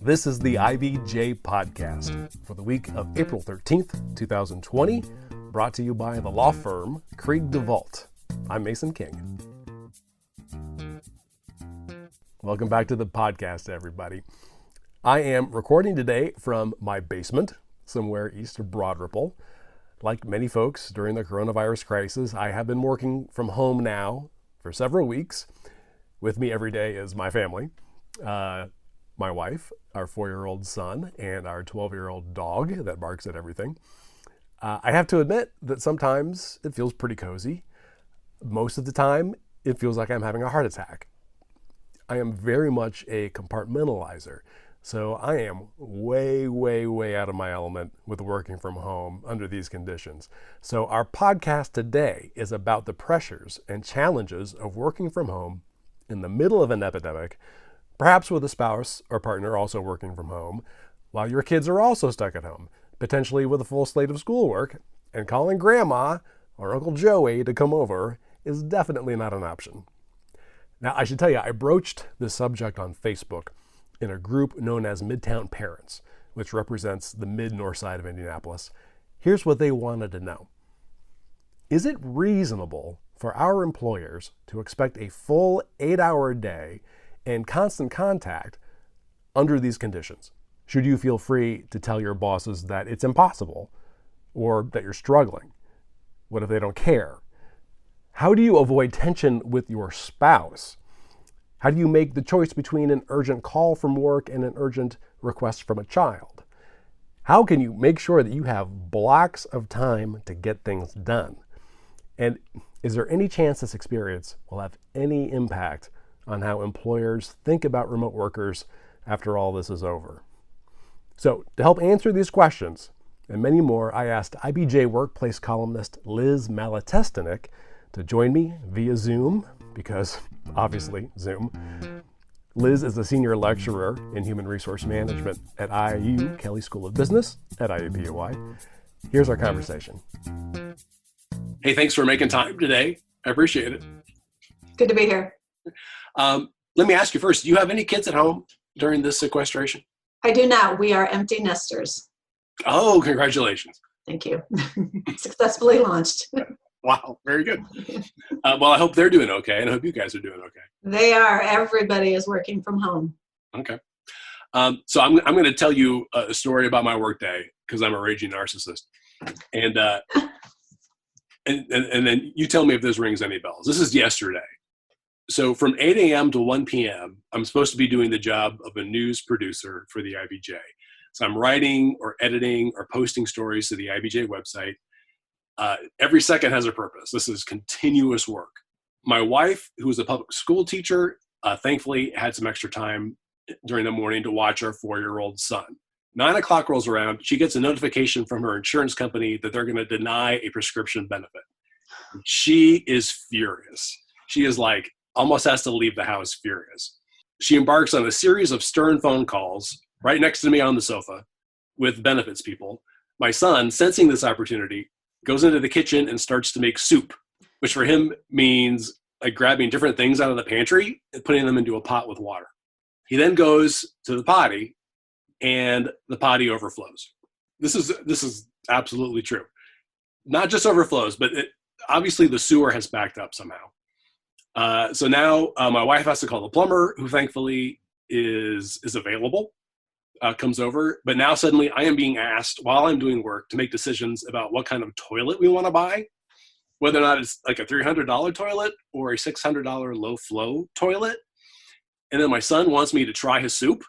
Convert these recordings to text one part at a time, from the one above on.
This is the IBJ Podcast for the week of April 13th, 2020, brought to you by the law firm Krieg DeVault. I'm Mason King. Welcome back to the podcast, everybody. I am recording today from my basement, somewhere east of Broad Ripple. Like many folks during the coronavirus crisis, I have been working from home now for several weeks. With me every day is my family, my wife, our 4-year-old son, and our 12-year-old dog that barks at everything. I have to admit that sometimes it feels pretty cozy. Most of the time, it feels like I'm having a heart attack. I am very much a compartmentalizer, so I am way out of my element with working from home under these conditions. So our podcast today is about the pressures and challenges of working from home in the middle of an epidemic, perhaps with a spouse or partner also working from home, while your kids are also stuck at home, potentially with a full slate of schoolwork, and calling Grandma or Uncle Joey to come over is definitely not an option. Now, I should tell you, I broached this subject on Facebook in a group known as Midtown Parents, which represents the mid-north side of Indianapolis. Here's what they wanted to know. Is it reasonable for our employers to expect a full 8-hour day and constant contact under these conditions? Should you feel free to tell your bosses that it's impossible or that you're struggling? What if they don't care? How do you avoid tension with your spouse? How do you make the choice between an urgent call from work and an urgent request from a child? How can you make sure that you have blocks of time to get things done? And is there any chance this experience will have any impact on how employers think about remote workers after all this is over? So to help answer these questions and many more, I asked IBJ workplace columnist Liz Malatestinic to join me via Zoom, because obviously Zoom. Liz is a senior lecturer in human resource management at IU Kelley School of Business at IUPUI. Here's our conversation. Hey, thanks for making time today. I appreciate it. Good to be here. Let me ask you first, do you have any kids at home during this sequestration? I do not. We are empty nesters. Oh, congratulations. Thank you. Successfully launched. Wow, very good. Well, I hope they're doing okay, and I hope you guys are doing okay. They are. Everybody is working from home. Okay. So I'm going to tell you a story about my workday, because I'm a raging narcissist. And then you tell me if this rings any bells. This is yesterday. So from 8 a.m. to 1 p.m., I'm supposed to be doing the job of a news producer for the IBJ. So I'm writing or editing or posting stories to the IBJ website. Every second has a purpose. This is continuous work. My wife, who is a public school teacher, thankfully had some extra time during the morning to watch our 4-year-old son. 9 o'clock rolls around. She gets a notification from her insurance company that they're going to deny a prescription benefit. She is furious. She is like, almost has to leave the house furious. She embarks on a series of stern phone calls right next to me on the sofa with benefits people. My son, sensing this opportunity, goes into the kitchen and starts to make soup, which for him means like grabbing different things out of the pantry and putting them into a pot with water. He then goes to the potty and the potty overflows. This is absolutely true. Not just overflows, but obviously the sewer has backed up somehow. So now my wife has to call the plumber, who thankfully is available, comes over. But now suddenly I am being asked while I'm doing work to make decisions about what kind of toilet we want to buy, whether or not it's like a $300 toilet or a $600 low flow toilet. And then my son wants me to try his soup,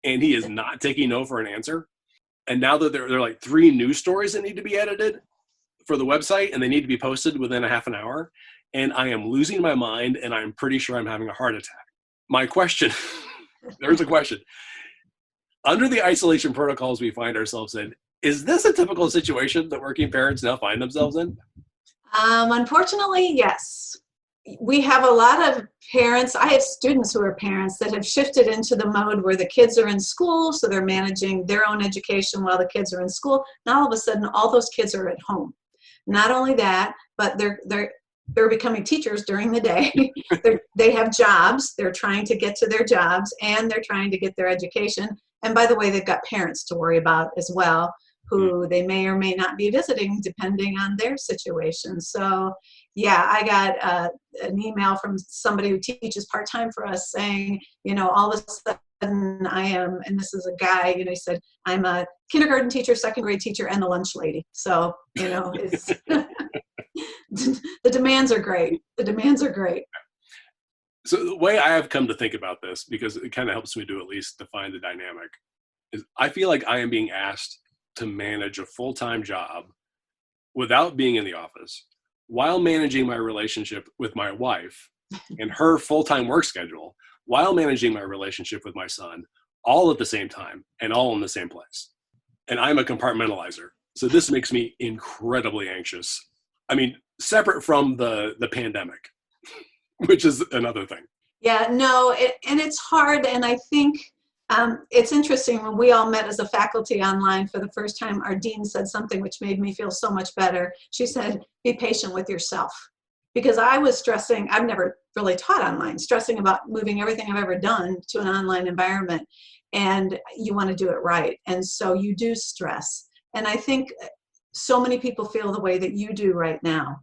and he is not taking no for an answer. And now that there are like 3 news stories that need to be edited for the website, and they need to be posted within a half an hour. And I am losing my mind, and I'm pretty sure I'm having a heart attack. My question, there's a question. Under the isolation protocols we find ourselves in, is this a typical situation that working parents now find themselves in? Unfortunately, yes. We have a lot of parents. I have students who are parents that have shifted into the mode where the kids are in school, so they're managing their own education while the kids are in school. Now all of a sudden, all those kids are at home. Not only that, but they're becoming teachers during the day. They have jobs. They're trying to get to their jobs, and they're trying to get their education. And by the way, they've got parents to worry about as well, who they may or may not be visiting depending on their situation. So yeah, I got an email from somebody who teaches part-time for us saying, all of a sudden I am, and this is a guy, he said, I'm a kindergarten teacher, second grade teacher, and the lunch lady. So, it's, the demands are great. The demands are great. So the way I have come to think about this, because it kind of helps me to at least define the dynamic, is I feel like I am being asked to manage a full-time job without being in the office, while managing my relationship with my wife and her full-time work schedule, while managing my relationship with my son, all at the same time and all in the same place. And I'm a compartmentalizer. So this makes me incredibly anxious. I mean, separate from the pandemic, which is another thing. Yeah, no, and it's hard. And I think it's interesting, when we all met as a faculty online for the first time, our dean said something which made me feel so much better. She said, be patient with yourself. Because I was stressing, I've never really taught online, stressing about moving everything I've ever done to an online environment. And you want to do it right. And so you do stress. And I think so many people feel the way that you do right now.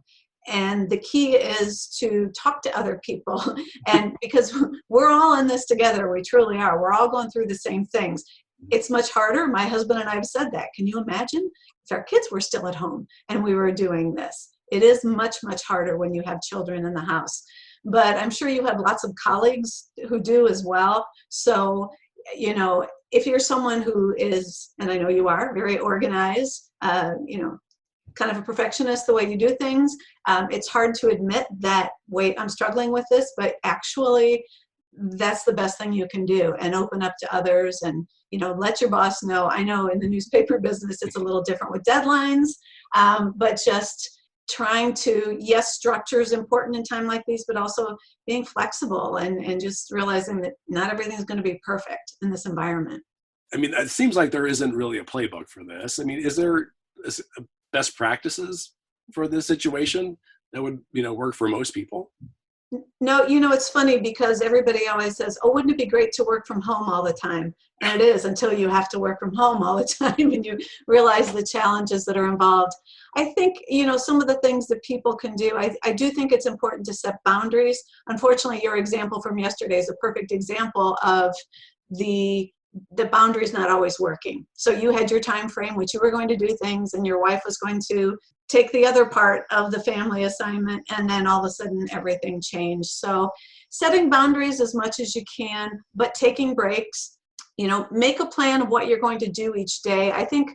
And the key is to talk to other people. And because we're all in this together, we truly are. We're all going through the same things. It's much harder. My husband and I have said that. Can you imagine if our kids were still at home and we were doing this? It is much, much harder when you have children in the house. But I'm sure you have lots of colleagues who do as well. So, if you're someone who is, and I know you are, very organized, kind of a perfectionist the way you do things, it's hard to admit that, wait, I'm struggling with this, but actually that's the best thing you can do, and open up to others and, let your boss know. I know in the newspaper business, it's a little different with deadlines, but just trying to, yes, structure is important in time like these, but also being flexible and just realizing that not everything is going to be perfect in this environment. I mean, it seems like there isn't really a playbook for this. I mean, is there best practices for this situation that would, work for most people? No, it's funny because everybody always says, oh, wouldn't it be great to work from home all the time? And it is, until you have to work from home all the time and you realize the challenges that are involved. I think, some of the things that people can do, I do think it's important to set boundaries. Unfortunately, your example from yesterday is a perfect example of the boundaries not always working. So you had your time frame, which you were going to do things, and your wife was going to take the other part of the family assignment, and then all of a sudden everything changed. So setting boundaries as much as you can, but taking breaks, make a plan of what you're going to do each day. I think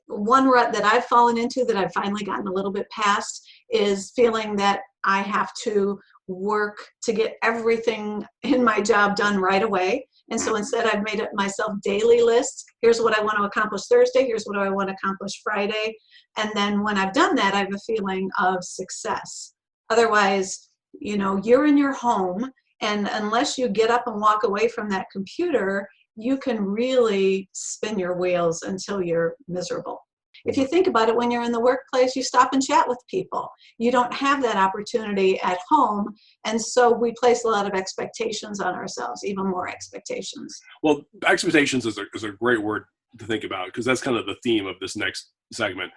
one rut that I've fallen into that I've finally gotten a little bit past is feeling that I have to work to get everything in my job done right away. And so instead, I've made it myself daily lists. Here's what I want to accomplish Thursday. Here's what I want to accomplish Friday. And then when I've done that, I have a feeling of success. Otherwise, you're in your home, and unless you get up and walk away from that computer, you can really spin your wheels until you're miserable. If you think about it, when you're in the workplace, you stop and chat with people. You don't have that opportunity at home. And so we place a lot of expectations on ourselves, even more expectations. Well, expectations is a great word to think about, because that's kind of the theme of this next segment.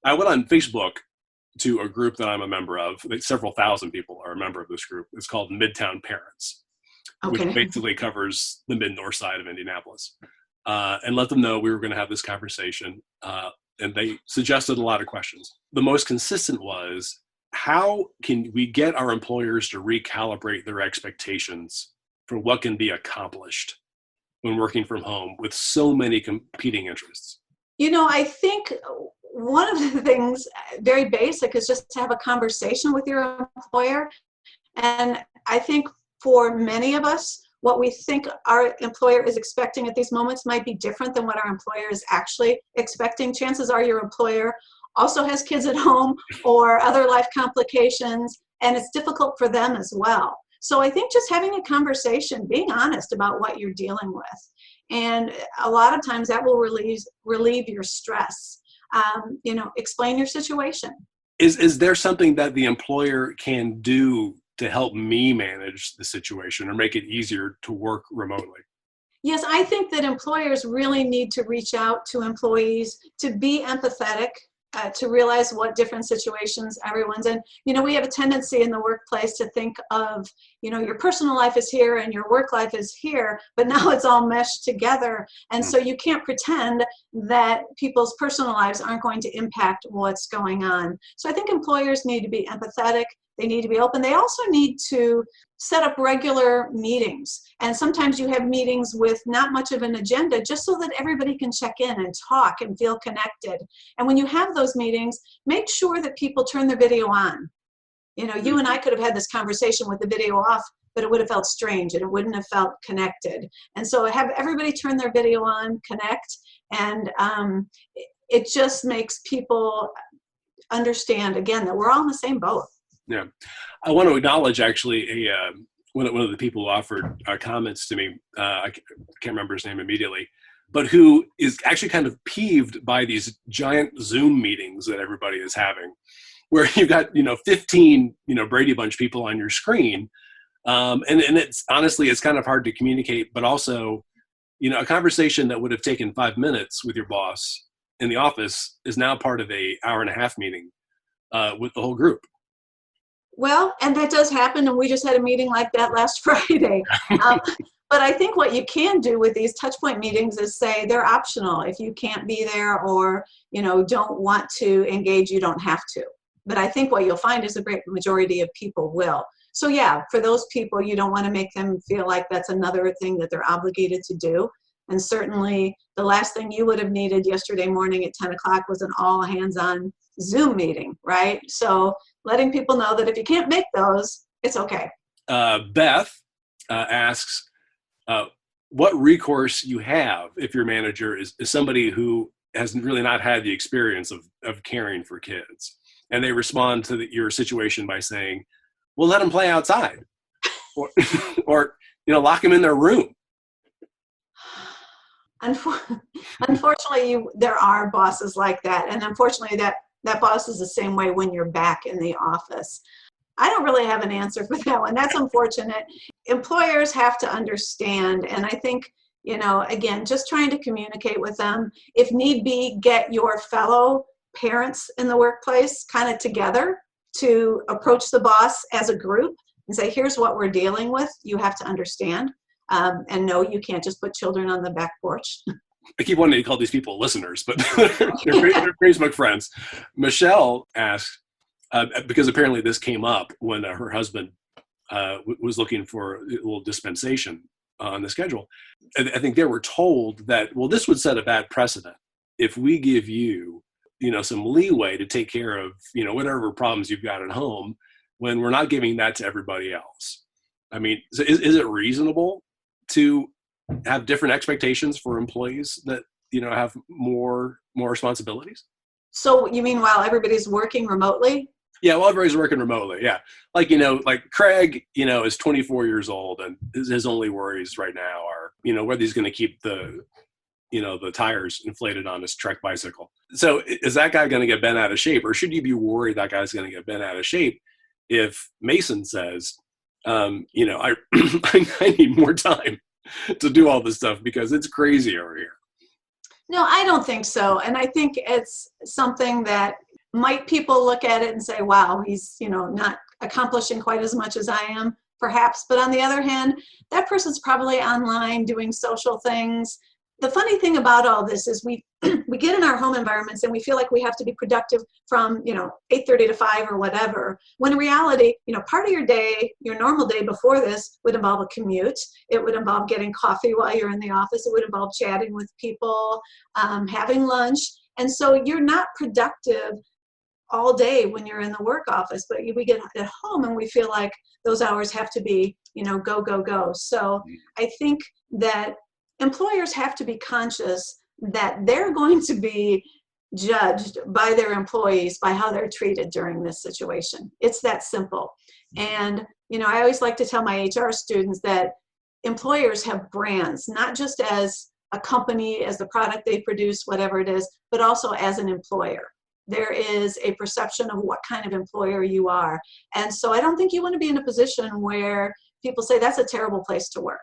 I went on Facebook to a group that I'm a member of. Several thousand people are a member of this group. It's called Midtown Parents, which basically covers the mid-north side of Indianapolis. And let them know we were going to have this conversation. And they suggested a lot of questions. The most consistent was, how can we get our employers to recalibrate their expectations for what can be accomplished when working from home with so many competing interests? I think one of the things, very basic, is just to have a conversation with your employer. And I think for many of us, what we think our employer is expecting at these moments might be different than what our employer is actually expecting. Chances are your employer also has kids at home or other life complications, and it's difficult for them as well. So I think just having a conversation, being honest about what you're dealing with. And a lot of times that will relieve your stress. Explain your situation. Is there something that the employer can do to help me manage the situation or make it easier to work remotely? Yes, I think that employers really need to reach out to employees to be empathetic, to realize what different situations everyone's in. We have a tendency in the workplace to think of, your personal life is here and your work life is here, but now it's all meshed together. And so you can't pretend that people's personal lives aren't going to impact what's going on. So I think employers need to be empathetic. They need to be open. They also need to set up regular meetings. And sometimes you have meetings with not much of an agenda, just so that everybody can check in and talk and feel connected. And when you have those meetings, make sure that people turn their video on. You and I could have had this conversation with the video off, but it would have felt strange and it wouldn't have felt connected. And so have everybody turn their video on, connect, and it just makes people understand, again, that we're all in the same boat. Yeah. I want to acknowledge actually one of the people who offered comments to me. I can't remember his name immediately, but who is actually kind of peeved by these giant Zoom meetings that everybody is having, where you've got, 15, Brady Bunch people on your screen. And it's honestly, it's kind of hard to communicate, but also, a conversation that would have taken 5 minutes with your boss in the office is now part of a hour-and-a-half meeting with the whole group. Well, and that does happen, and we just had a meeting like that last Friday. But I think what you can do with these touchpoint meetings is say they're optional. If you can't be there or, don't want to engage, you don't have to. But I think what you'll find is a great majority of people will. So yeah, for those people, you don't want to make them feel like that's another thing that they're obligated to do. And certainly the last thing you would have needed yesterday morning at 10 o'clock was an all hands-on Zoom meeting, right? So letting people know that if you can't make those, it's okay. Beth asks what recourse you have if your manager is somebody who has really not had the experience of caring for kids. And they respond to your situation by saying, well, let them play outside or lock them in their room. Unfortunately, there are bosses like that. And unfortunately, that boss is the same way when you're back in the office. I don't really have an answer for that one. That's unfortunate. Employers have to understand. And I think, again, just trying to communicate with them. If need be, get your fellow parents in the workplace kind of together to approach the boss as a group and say, here's what we're dealing with. You have to understand. And no, you can't just put children on the back porch. I keep wanting to call these people listeners, but they're Facebook friends. Michelle asked, because apparently this came up when her husband was looking for a little dispensation on the schedule. I think they were told that, well, this would set a bad precedent if we give you, some leeway to take care of, whatever problems you've got at home when we're not giving that to everybody else. I mean, is it reasonable to have different expectations for employees that, have more responsibilities? So you mean while everybody's working remotely? Yeah, well, everybody's working remotely. Yeah. Like Craig, is 24 years old and his only worries right now are, whether he's going to keep the tires inflated on his Trek bicycle. So is that guy going to get bent out of shape, or should you be worried that guy's going to get bent out of shape if Mason says, I need more time to do all this stuff because it's crazy over here? No, I don't think so. And I think it's something that might people look at it and say, wow, he's, not accomplishing quite as much as I am, perhaps. But on the other hand, that person's probably online doing social things. The funny thing about all this is we get in our home environments and we feel like we have to be productive from, 8:30 to 5 or whatever. When in reality, part of your day, your normal day before this would involve a commute. It would involve getting coffee while you're in the office. It would involve chatting with people, having lunch. And so you're not productive all day when you're in the work office, but we get at home and we feel like those hours have to be, go, go, go. So I think that employers have to be conscious that they're going to be judged by their employees by how they're treated during this situation. It's that simple. And, I always like to tell my HR students that employers have brands, not just as a company, as the product they produce, whatever it is, but also as an employer. There is a perception of what kind of employer you are. And so I don't think you want to be in a position where people say that's a terrible place to work.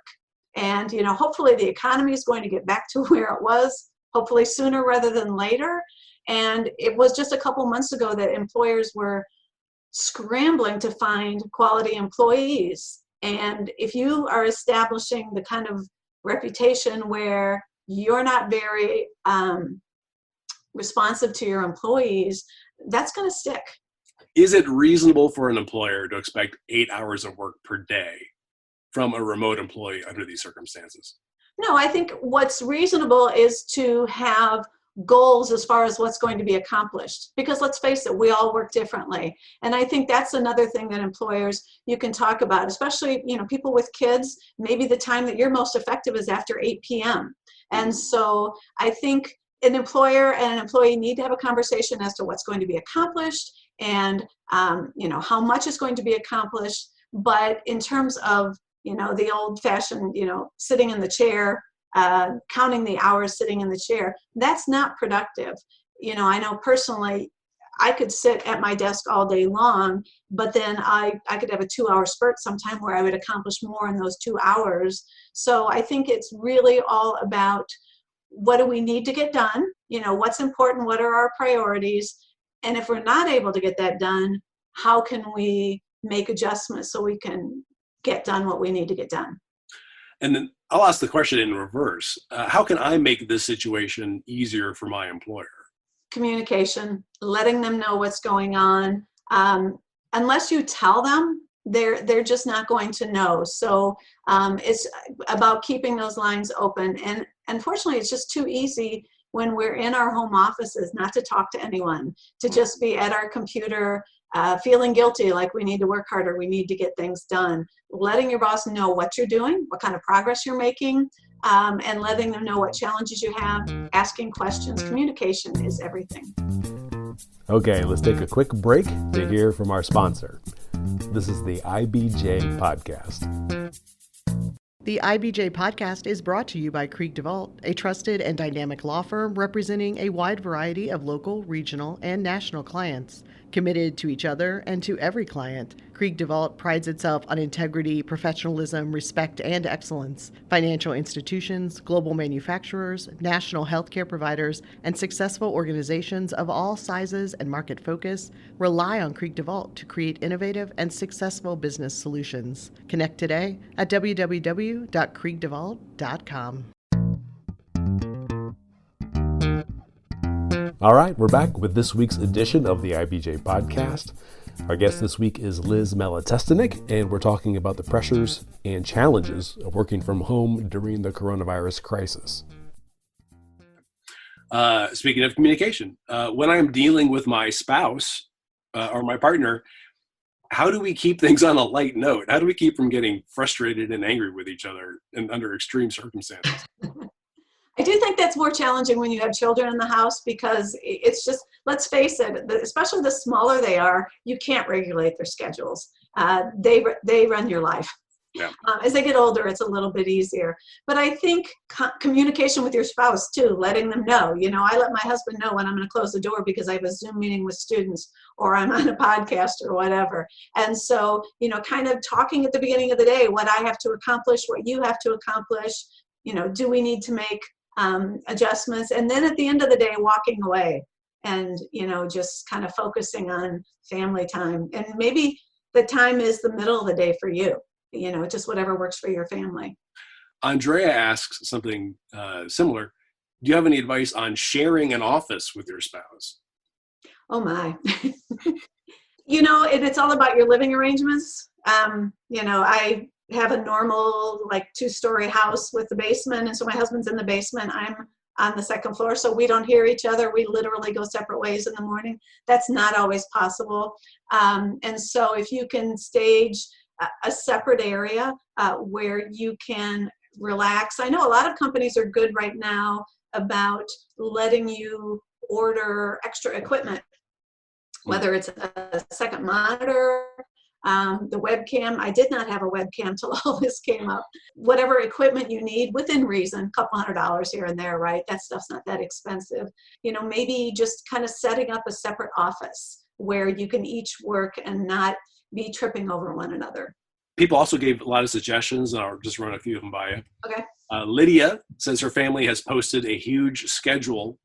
And, hopefully the economy is going to get back to where it was, hopefully sooner rather than later. And it was just a couple months ago that employers were scrambling to find quality employees. And if you are establishing the kind of reputation where you're not very responsive to your employees, that's going to stick. Is it reasonable for an employer to expect 8 hours of work per day from a remote employee under these circumstances? No, I think what's reasonable is to have goals as far as what's going to be accomplished, because let's face it, we all work differently. And I think that's another thing that employers, you can talk about, especially, people with kids. Maybe the time that you're most effective is after 8 p.m. And so I think an employer and an employee need to have a conversation as to what's going to be accomplished and how much is going to be accomplished. But in terms of the old-fashioned sitting in the chair, counting the hours sitting in the chair, that's not productive. I know personally I could sit at my desk all day long, but then I could have a 2-hour spurt sometime where I would accomplish more in those 2 hours. So I think it's really all about what do we need to get done, what's important, what are our priorities, and if we're not able to get that done, how can we make adjustments so we can get done what we need to get done. And then I'll ask the question in reverse. How can I make this situation easier for my employer? Communication, letting them know what's going on. Unless you tell them, they're just not going to know. So it's about keeping those lines open. And unfortunately, it's just too easy when we're in our home offices not to talk to anyone, to just be at our computer, feeling guilty, like we need to work harder, we need to get things done. Letting your boss know what you're doing, what kind of progress you're making, and letting them know what challenges you have, asking questions. Communication is everything. Okay, let's take a quick break to hear from our sponsor. This is the IBJ Podcast. The IBJ Podcast is brought to you by Krieg DeVault, a trusted and dynamic law firm representing a wide variety of local, regional, and national clients. Committed to each other and to every client, Krieg DeVault prides itself on integrity, professionalism, respect, and excellence. Financial institutions, global manufacturers, national healthcare providers, and successful organizations of all sizes and market focus rely on Krieg DeVault to create innovative and successful business solutions. Connect today at www.kriegdevault.com. All right, we're back with this week's edition of the IBJ Podcast. Our guest this week is Liz Malatestinic, and we're talking about the pressures and challenges of working from home during the coronavirus crisis. Speaking of communication, when I'm dealing with my spouse or my partner, how do we keep things on a light note? How do we keep from getting frustrated and angry with each other and under extreme circumstances? I do think that's more challenging when you have children in the house, because it's just, let's face it, especially the smaller they are, you can't regulate their schedules. They run your life. Yeah. As they get older, it's a little bit easier. But I think communication with your spouse too, letting them know. I let my husband know when I'm going to close the door because I have a Zoom meeting with students or I'm on a podcast or whatever. And so, kind of talking at the beginning of the day, what I have to accomplish, what you have to accomplish, do we need to make adjustments, and then at the end of the day, walking away and, just kind of focusing on family time. And maybe the time is the middle of the day for you, just whatever works for your family. Andrea asks something similar. Do you have any advice on sharing an office with your spouse? Oh my. It's all about your living arrangements. I have a normal 2-story house with the basement, and so my husband's in the basement, I'm on the second floor, so we don't hear each other. We literally go separate ways in the morning. That's not always possible. And so if you can stage a separate area where you can relax. I know a lot of companies are good right now about letting you order extra equipment, whether it's a second monitor, the webcam. I did not have a webcam till all this came up. Whatever equipment you need within reason, $200 here and there, right? That stuff's not that expensive. Maybe just kind of setting up a separate office where you can each work and not be tripping over one another. People also gave a lot of suggestions, and I'll just run a few of them by you. Okay. Lydia says her family has posted a huge schedule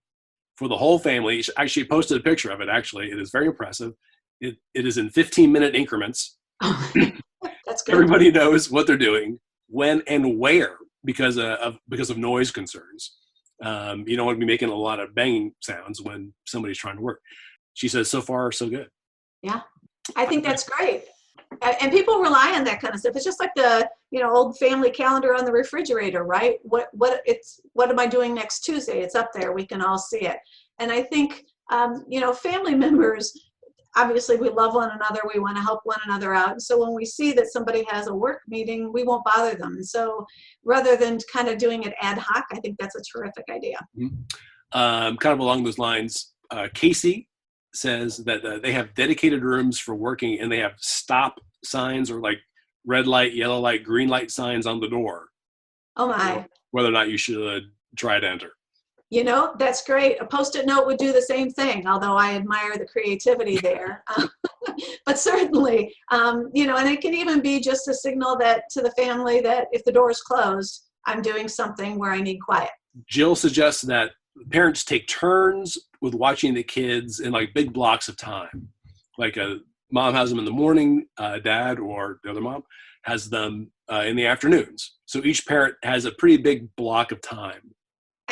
for the whole family. She actually posted a picture of it, actually. It is very impressive. It is in 15-minute increments. That's good. Everybody knows what they're doing, when and where, because of noise concerns. You don't want to be making a lot of banging sounds when somebody's trying to work. She says, so far, so good. Yeah, I think that's great. And people rely on that kind of stuff. It's just like the, old family calendar on the refrigerator, right? What am I doing next Tuesday? It's up there. We can all see it. And I think, family members, obviously we love one another. We want to help one another out. And so when we see that somebody has a work meeting, we won't bother them. And so rather than kind of doing it ad hoc, I think that's a terrific idea. Mm-hmm. Kind of along those lines, Casey says that they have dedicated rooms for working, and they have stop signs, or like red light, yellow light, green light signs on the door. Oh my. Whether or not you should try to enter. That's great. A Post-it note would do the same thing, although I admire the creativity there. But certainly, and it can even be just a signal that to the family that if the door is closed, I'm doing something where I need quiet. Jill suggests that parents take turns with watching the kids in like big blocks of time. Like a mom has them in the morning, dad or the other mom has them in the afternoons. So each parent has a pretty big block of time.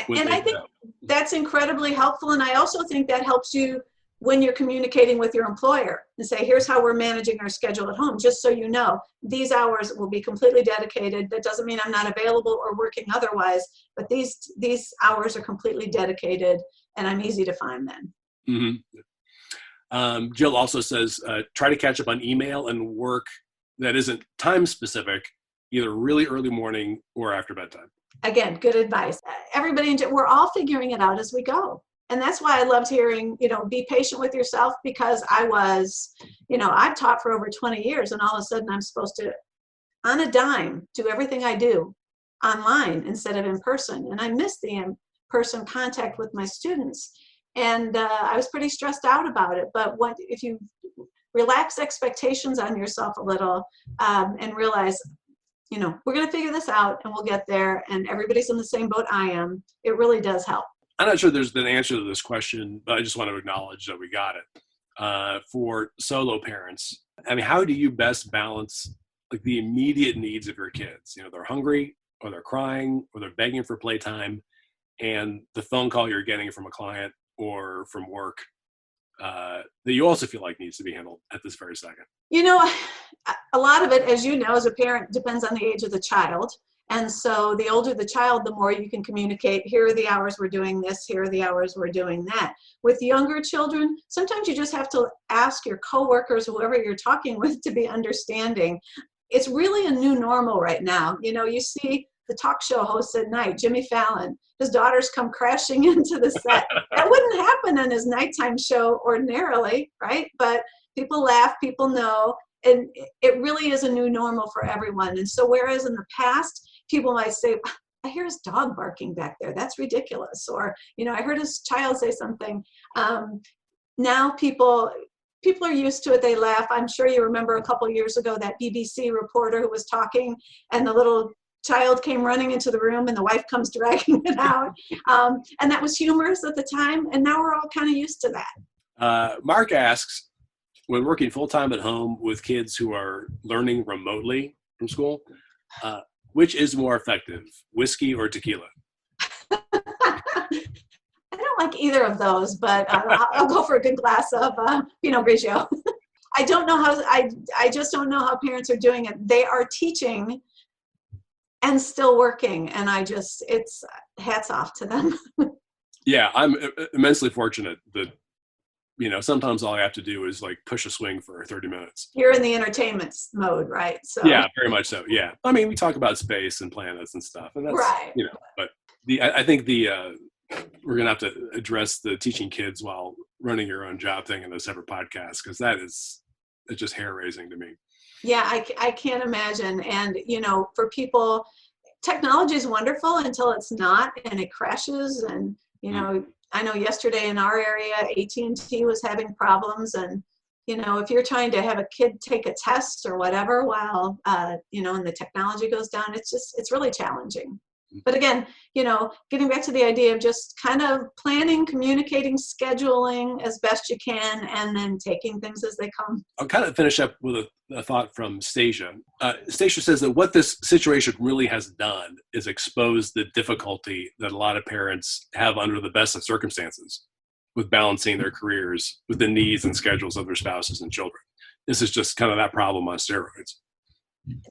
And I think that's incredibly helpful. And I also think that helps you when you're communicating with your employer and say, here's how we're managing our schedule at home, just so you know, these hours will be completely dedicated. That doesn't mean I'm not available or working otherwise, but these hours are completely dedicated, and I'm easy to find then. Mm-hmm. Jill also says, try to catch up on email and work that isn't time specific, either really early morning or after bedtime. Again, good advice. Everybody, we're all figuring it out as we go. And that's why I loved hearing, be patient with yourself, because I was, I've taught for over 20 years, and all of a sudden I'm supposed to, on a dime, do everything I do online instead of in person. And I miss the in-person contact with my students. And I was pretty stressed out about it. But if you relax expectations on yourself a little and realize, we're going to figure this out and we'll get there, and everybody's in the same boat I am, it really does help. I'm not sure there's an answer to this question, but I just want to acknowledge that we got it. For solo parents, how do you best balance like the immediate needs of your kids? They're hungry, or they're crying, or they're begging for playtime, and the phone call you're getting from a client or from work that you also feel like needs to be handled at this very second. A lot of it, as you know, as a parent, depends on the age of the child. And so the older the child, the more you can communicate, here are the hours we're doing this, here are the hours we're doing that. With younger children, sometimes you just have to ask your coworkers, whoever you're talking with, to be understanding. It's really a new normal right now. You see the talk show hosts at night, Jimmy Fallon, his daughters come crashing into the set. That wouldn't happen in his nighttime show ordinarily, right? But people laugh, people know, and it really is a new normal for everyone. And so whereas in the past, people might say, I hear his dog barking back there, that's ridiculous. Or, I heard his child say something. Now people are used to it, they laugh. I'm sure you remember a couple of years ago that BBC reporter who was talking, and the little child came running into the room and the wife comes dragging it out. And that was humorous at the time, and now we're all kind of used to that. Mark asks, when working full-time at home with kids who are learning remotely from school, which is more effective, whiskey or tequila? I don't like either of those, but I'll go for a good glass of Pinot Grigio. I just don't know how parents are doing it. They are teaching and still working, and it's hats off to them. Yeah, I'm immensely fortunate that, sometimes all I have to do is like push a swing for 30 minutes. You're in the entertainment mode, right? So yeah, very much so. Yeah. We talk about space and planets and stuff, and that's, right. But I think we're going to have to address the teaching kids while running your own job thing in a separate podcast, because it's just hair raising to me. Yeah, I can't imagine. And, for people, technology is wonderful until it's not, and it crashes. And, I know yesterday in our area, AT&T was having problems, and, if you're trying to have a kid take a test or whatever while, and the technology goes down, it's really challenging. But again, getting back to the idea of just kind of planning, communicating, scheduling as best you can, and then taking things as they come. I'll kind of finish up with a thought from Stacia. Stacia says that what this situation really has done is expose the difficulty that a lot of parents have under the best of circumstances with balancing their careers with the needs and schedules of their spouses and children. This is just kind of that problem on steroids.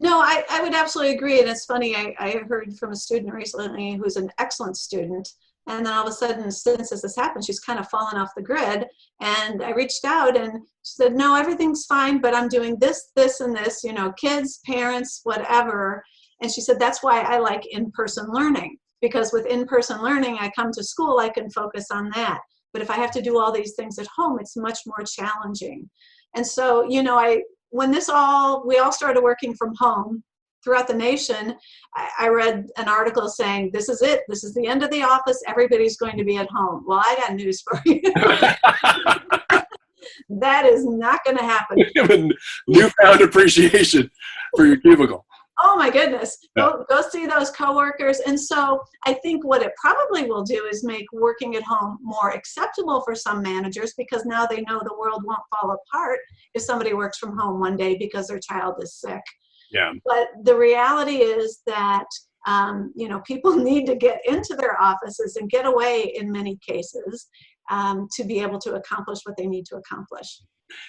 No, I would absolutely agree. And it's funny, I heard from a student recently who's an excellent student. And then all of a sudden, since this has happened, she's kind of fallen off the grid. And I reached out and she said, no, everything's fine, but I'm doing this, this, and this, kids, parents, whatever. And she said, that's why I like in-person learning, because with in-person learning, I come to school, I can focus on that. But if I have to do all these things at home, it's much more challenging. And so, when we all started working from home throughout the nation, I read an article saying, this is it. This is the end of the office. Everybody's going to be at home. Well, I got news for you. That is not going to happen. You have a newfound appreciation for your cubicle. Oh my goodness. Go see those coworkers. And so I think what it probably will do is make working at home more acceptable for some managers, because now they know the world won't fall apart if somebody works from home one day because their child is sick. Yeah. But the reality is that, people need to get into their offices and get away in many cases to be able to accomplish what they need to accomplish.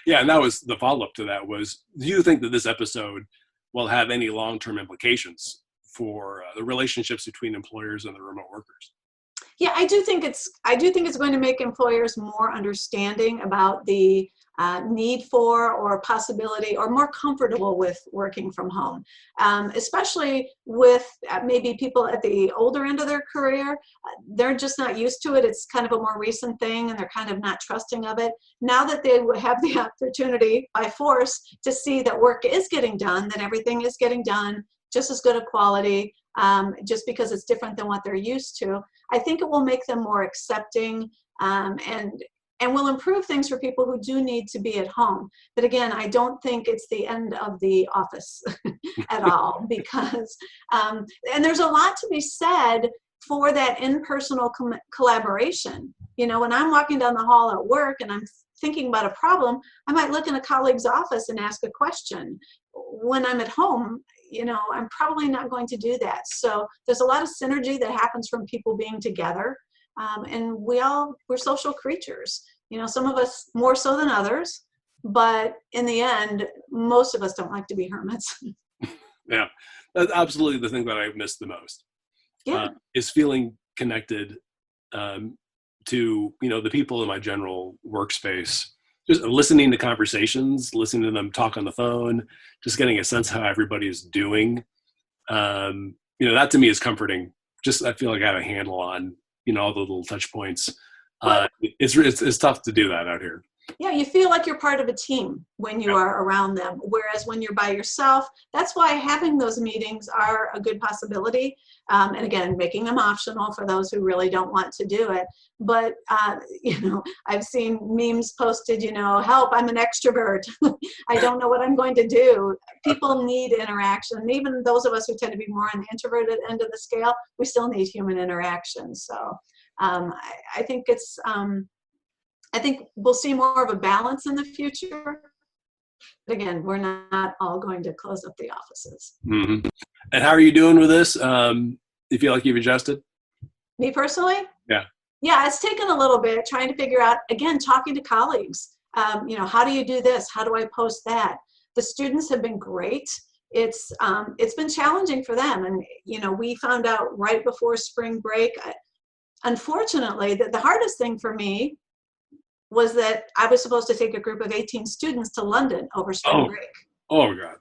Yeah. And that was the follow-up to that was, do you think that this episode will have any long-term implications for the relationships between employers and the remote workers? Yeah, I do think it's going to make employers more understanding about the need for or possibility or more comfortable with working from home, especially with maybe people at the older end of their career. They're just not used to it. It's kind of a more recent thing and they're kind of not trusting of it. Now that they would have the opportunity by force to see that work is getting done, that everything is getting done just as good a quality, just because it's different than what they're used to, I think it will make them more accepting and will improve things for people who do need to be at home. But again, I don't think it's the end of the office at all, because, and there's a lot to be said for that in-personal collaboration. When I'm walking down the hall at work and I'm thinking about a problem, I might look in a colleague's office and ask a question. When I'm at home, I'm probably not going to do that. So there's a lot of synergy that happens from people being together. And we're social creatures, some of us more so than others, but in the end, most of us don't like to be hermits. Yeah, that's absolutely the thing that I've missed the most. Yeah. Is feeling connected to, the people in my general workspace, just listening to conversations, listening to them talk on the phone, just getting a sense of how everybody's doing. That to me is comforting. Just, I feel like I have a handle on, all the little touch points. It's tough to do that out here. Yeah, you feel like you're part of a team when you are around them. Whereas when you're by yourself, that's why having those meetings are a good possibility. And again, making them optional for those who really don't want to do it. But, I've seen memes posted, help, I'm an extrovert. I don't know what I'm going to do. People need interaction. Even those of us who tend to be more on the introverted end of the scale, we still need human interaction. So I think I think we'll see more of a balance in the future. But again, we're not all going to close up the offices. Mm-hmm. And how are you doing with this? You feel like you've adjusted? Me personally? Yeah. Yeah, it's taken a little bit trying to figure out, again, talking to colleagues. How do you do this? How do I post that? The students have been great. It's been challenging for them. And, we found out right before spring break, unfortunately, that the hardest thing for me was that I was supposed to take a group of 18 students to London over spring break. Oh, God.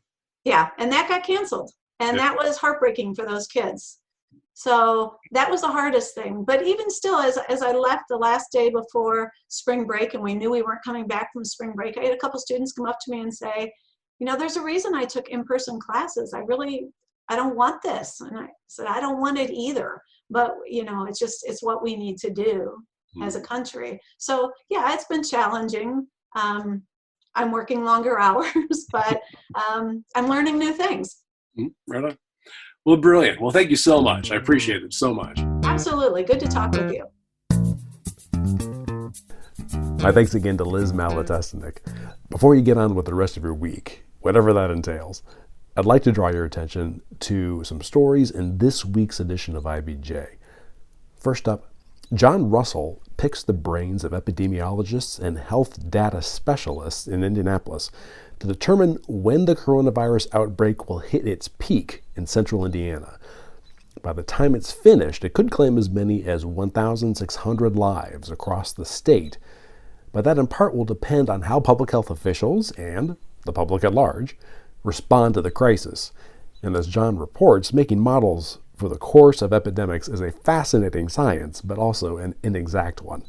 Yeah, and that got canceled. And that was heartbreaking for those kids. So that was the hardest thing. But even still, as I left the last day before spring break and we knew we weren't coming back from spring break, I had a couple students come up to me and say, there's a reason I took in-person classes. I don't want this. And I said, I don't want it either. But, it's what we need to do as a country. So yeah, it's been challenging. I'm working longer hours, but I'm learning new things. Right on. Well, brilliant. Well, thank you so much. I appreciate it so much. Absolutely. Good to talk with you. My thanks again to Liz Malatestinic. Before you get on with the rest of your week, whatever that entails, I'd like to draw your attention to some stories in this week's edition of IBJ. First up, John Russell picks the brains of epidemiologists and health data specialists in Indianapolis to determine when the coronavirus outbreak will hit its peak in central Indiana. By the time it's finished, it could claim as many as 1,600 lives across the state, but that in part will depend on how public health officials and the public at large respond to the crisis. And as John reports, making models for the course of epidemics is a fascinating science, but also an inexact one.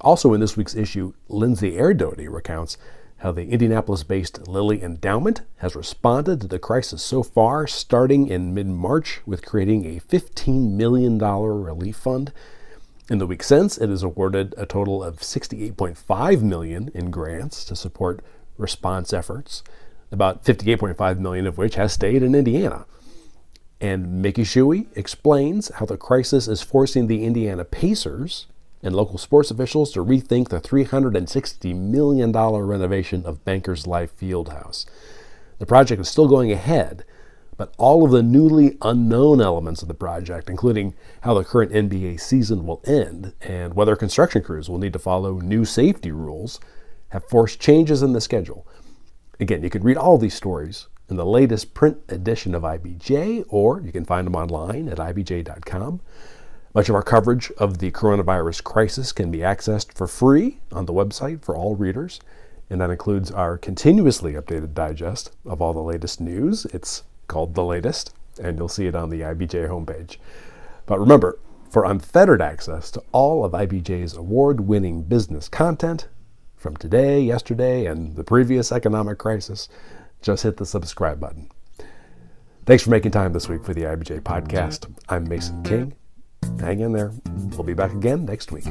Also in this week's issue, Lindsay Erdoty recounts how the Indianapolis-based Lilly Endowment has responded to the crisis so far, starting in mid-March with creating a $15 million relief fund. In the week since, it has awarded a total of $68.5 million in grants to support response efforts, about $58.5 million of which has stayed in Indiana. And Mickey Shuey explains how the crisis is forcing the Indiana Pacers and local sports officials to rethink the $360 million renovation of Bankers Life Fieldhouse. The project is still going ahead, but all of the newly unknown elements of the project, including how the current NBA season will end and whether construction crews will need to follow new safety rules, have forced changes in the schedule. Again, you can read all these stories in the latest print edition of IBJ, or you can find them online at ibj.com. Much of our coverage of the coronavirus crisis can be accessed for free on the website for all readers, and that includes our continuously updated digest of all the latest news. It's called The Latest, and you'll see it on the IBJ homepage. But remember, for unfettered access to all of IBJ's award-winning business content from today, yesterday, and the previous economic crisis, just hit the subscribe button. Thanks for making time this week for the IBJ Podcast. I'm Mason King. Hang in there. We'll be back again next week.